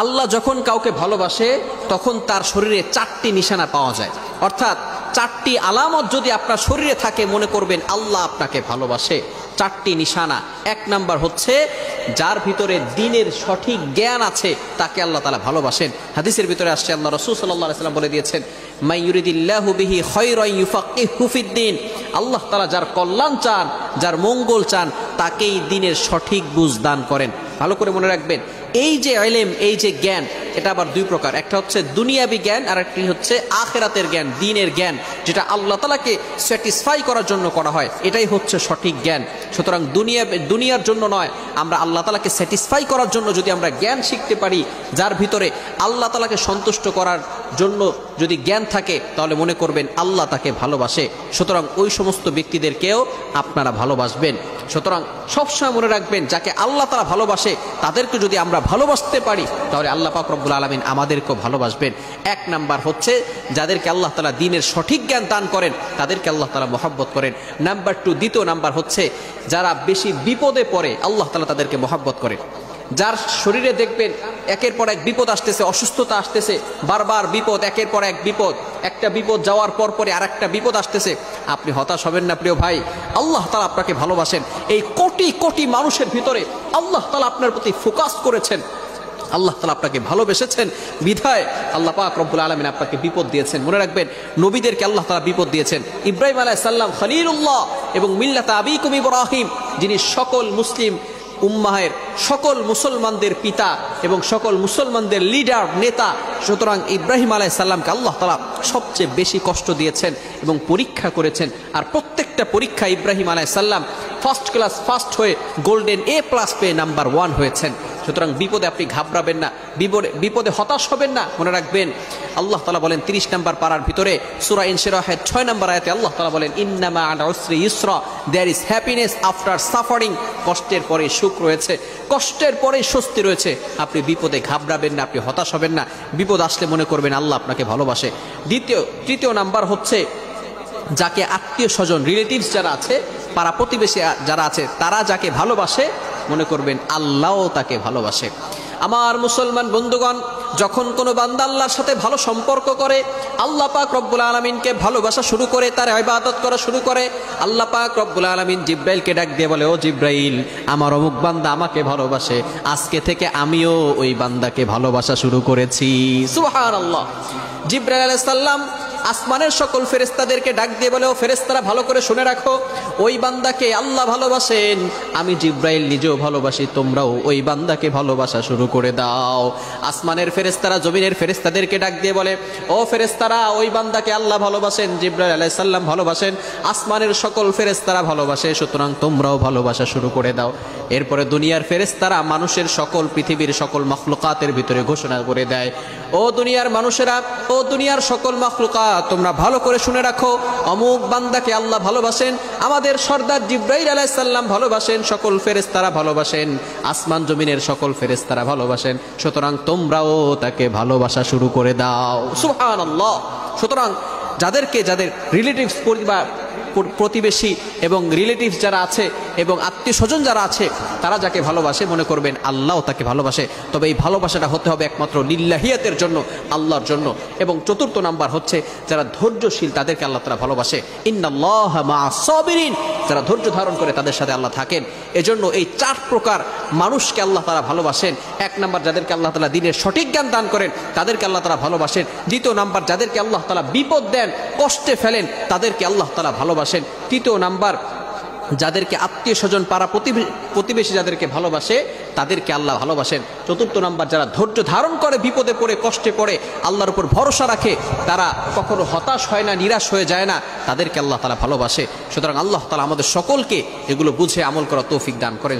আল্লাহ যখন কাউকে ভালোবাসে তখন তার শরীরে 4টি নিশানা পাওয়া যায়, অর্থাৎ 4টি আলামত যদি আপনার শরীরে থাকে মনে করবেন আল্লাহ আপনাকে ভালোবাসে। 4টি নিশানা। 1 নাম্বার হচ্ছে যার ভিতরে দ্বীনের সঠিক জ্ঞান আছে তাকে আল্লাহ তাআলা ভালোবাসেন। হাদিসের ভিতরে আসছে আল্লাহ রাসূল সাল্লাল্লাহু আলাইহি ওয়াসাল্লাম বলে দিয়েছেন, মান ইউরিদিল্লাহু বিহি খায়রান ইউফাক্কিহু ফিদ্দীন। আল্লাহ তাআলা যার কল্যাণ চান, যার মঙ্গল চান, তাকেই দ্বীনের সঠিক বুঝ দান করেন। ভালো করে মনে রাখবেন, এই যে ইলম, এই যে জ্ঞান, এটা আবার 2 প্রকার। একটা হচ্ছে দুনিয়াবি জ্ঞান, আর একটি হচ্ছে আখিরাতের জ্ঞান, দ্বীনের জ্ঞান, যেটা আল্লাহ তাআলাকে স্যাটিসফাই করার জন্য করা হয়। এটাই হচ্ছে সঠিক জ্ঞান। সুতরাং দুনিয়ার জন্য নয়, আমরা আল্লাহ তাআলাকে স্যাটিসফাই করার জন্য যদি আমরা জ্ঞান শিখতে পারি, যার ভিতরে আল্লাহ তাআলাকে সন্তুষ্ট করার জন্য যদি জ্ঞান থাকে, তাহলে মনে করবেন আল্লাহ তাকে ভালোবাসে। সুতরাং ওই সমস্ত ব্যক্তিদেরকেও আপনারা ভালোবাসবেন। সুতরাং সবসময় মনে রাখবেন, যাকে আল্লাহ তাআলা ভালোবাসে তাদেরকে যদি আমরা ভালোবাসতে পারি, তাহলে আল্লাহ পাক রব্বুল আলামিন আমাদেরকেও ভালোবাসবেন। 1 নাম্বার হচ্ছে যাদেরকে আল্লাহ তাআলা দ্বীনের সঠিক জ্ঞান দান করেন তাদেরকে আল্লাহ তাআলা মহব্বত করেন। নাম্বার 2, দ্বিতীয় নাম্বার হচ্ছে যারা বেশি বিপদে পড়ে আল্লাহ তাআলা তাদেরকে মহব্বত করেন। যার শরীরে দেখবেন একের পর এক বিপদ আসতেছে, অসুস্থতা আসতেছে, বারবার বিপদ, একের পর এক বিপদ, একটা বিপদ যাওয়ার পর পরে আরেকটা বিপদ আসতেছে, আপনি হতাশ হবেন না প্রিয় ভাই। আল্লাহ তাআলা আপনাকে ভালোবাসেন। এই কোটি কোটি মানুষের ভিতরে আল্লাহ তাআলা আপনার প্রতি ফোকাস করেছেন, আল্লাহ তাআলা আপনাকে ভালোবেসেছেন, বিধায় আল্লাহ পাক রব্বুল আলামিন আপনাকে বিপদ দিয়েছেন। মনে রাখবেন, নবীদেরকে আল্লাহ তাআলা বিপদ দিয়েছেন। ইব্রাহিম আলাইহিস সালাম খলিলুল্লাহ এবং মিল্লাত আবিকুম ইব্রাহিম, যিনি সকল মুসলিম উম্মাহের, সকল মুসলমানদের পিতা এবং সকল মুসলমানদের লিডার, নেতা। সুতরাং ইব্রাহিম আলাইহিস সালামকে আল্লাহ তাআলা সবচেয়ে বেশি কষ্ট দিয়েছেন এবং পরীক্ষা করেছেন। আর প্রত্যেকটা পরীক্ষা ইব্রাহিম আলাইহিস সালাম ফার্স্ট ক্লাস ফার্স্ট হয়ে গোল্ডেন A+ পেয়ে নাম্বার 1 হয়েছেন। সুতরাং বিপদে আপনি ঘাবড়াবেন না, বিপদে হতাশ হবেন না। মনে রাখবেন, আল্লাহ তাআলা বলেন 30 নম্বর পারার ভিতরে সূরা ইনশিরাহের 6 নম্বর আয়াতে আল্লাহ তাআলা বলেন, ইন্নামা আল উসরি ইসরা, there is happiness after suffering. কষ্টের পরে সুখ রয়েছে, কষ্টের পরে স্বস্তি রয়েছে। আপনি বিপদে ঘাবড়াবেন না, আপনি হতাশ হবেন না। বিপদ আসলে মনে করবেন আল্লাহ আপনাকে ভালোবাসে। তৃতীয় নাম্বার হচ্ছে যাকে আত্মীয় স্বজন, রিলেটিভস যারা আছে, পাড়া প্রতিবেশী যারা আছে, তারা যাকে ভালোবাসে মনে করবেন আল্লাহও তাকে ভালোবাসে। আমার মুসলমান বন্ধুগণ, যখন কোনো বান্দা আল্লাহর সাথে ভালো সম্পর্ক করে, আল্লাহ পাক রব্বুল আলামিনকে ভালোবাসা শুরু করে, তার ইবাদত করা শুরু করে, আল্লাহ পাক রব্বুল আলামিন জিব্রাইলকে ডাক দিয়ে বলে, ও জিব্রাইল, আমার অমুক বান্দা আমাকে ভালোবাসে, আজকে থেকে আমিও ওই বান্দাকে ভালোবাসা শুরু করেছি। সুবহানাল্লাহ। জিব্রাইল আলাইহিস সালাম আসমানের সকল ফেরেশতাদেরকে ডাক দিয়ে বলে, ও ফেরেশতারা ভালো করে শুনে রাখো, ওই বান্দাকে আল্লাহ ভালোবাসেন, আমি জিব্রাইল নিজেও ভালোবাসি, তোমরাও ওই বান্দাকে ভালোবাসা শুরু করে দাও। আসমানের ফেরেশতারা জমিনের ফেরেশতাদেরকে ডাক দিয়ে বলে, ও ফেরেশতারা, ওই বান্দাকে আল্লাহ ভালোবাসেন, জিব্রাইল আলাইহিস সালাম ভালোবাসেন, আসমানের সকল ফেরেশতারা ভালোবাসে, সুতরাং তোমরাও ভালোবাসা শুরু করে দাও। এরপরে দুনিয়ার ফেরেশতারা মানুষের সকল, পৃথিবীর সকল মাখলুকাতের ভিতরে ঘোষণা করে দেয়, ও দুনিয়ার মানুষেরা, ও দুনিয়ার সকল মাখলুকাত, তোমরা ভালো করে শুনে রাখো, অমুক বান্দাকে আল্লাহ ভালোবাসেন, আমাদের সর্দার জিব্রাইল আলাইহিস সালাম ভালোবাসেন, সকল ফেরেশতারা ভালোবাসেন, আসমান জমিনের সকল ফেরেশতারা ভালোবাসেন, সুতরাং তোমরাও তাকে ভালোবাসা শুরু করে দাও। সুবহানাল্লাহ। সুতরাং যাদের রিলেটিভস, পরিবার, প্রতিবেশী এবং রিলেটিভস যারা আছে এবং আত্মীয় স্বজন যারা আছে, তারা যাকে ভালোবাসে মনে করবেন আল্লাহও তাকে ভালোবাসে। তবে এই ভালোবাসাটা হতে হবে একমাত্র লিল্লাহিয়াতের জন্য, আল্লাহর জন্য। এবং 4র্থ নাম্বার হচ্ছে যারা ধৈর্যশীল, তাদেরকে আল্লাহ তাআলা ভালোবাসে। ইন্নাল্লাহা মা'আস সাবিরিন, যারা ধৈর্য ধারণ করে তাদের সাথে আল্লাহ থাকেন। এজন্য এই 4 প্রকার মানুষকে আল্লাহ তাআলা ভালোবাসেন। 1 নাম্বার যাদেরকে আল্লাহ তাআলা দ্বীনের সঠিক জ্ঞান দান করেন তাদেরকে আল্লাহ তাআলা ভালোবাসেন। 2য় নাম্বার যাদেরকে আল্লাহ তাআলা বিপদ দেন, কষ্টে ফেলেন, তাদেরকে আল্লাহ তাআলা ভালোবাসেন। 3য় নাম্বার যাদেরকে আত্মীয় স্বজন, পাড়া প্রতিবেশী যাদেরকে ভালোবাসে, তাদেরকে আল্লাহ ভালোবাসেন। 4র্থ নাম্বার যারা ধৈর্য ধারণ করে, বিপদে পড়ে, কষ্টে পড়ে আল্লাহর উপর ভরসা রাখে, তারা কখনো হতাশ হয় না, নিরাশ হয়ে যায় না, তাদেরকে আল্লাহ তাআলা ভালোবাসে। সুতরাং আল্লাহ তাআলা আমাদের সকলকে এগুলো বুঝে আমল করার তৌফিক দান করেন।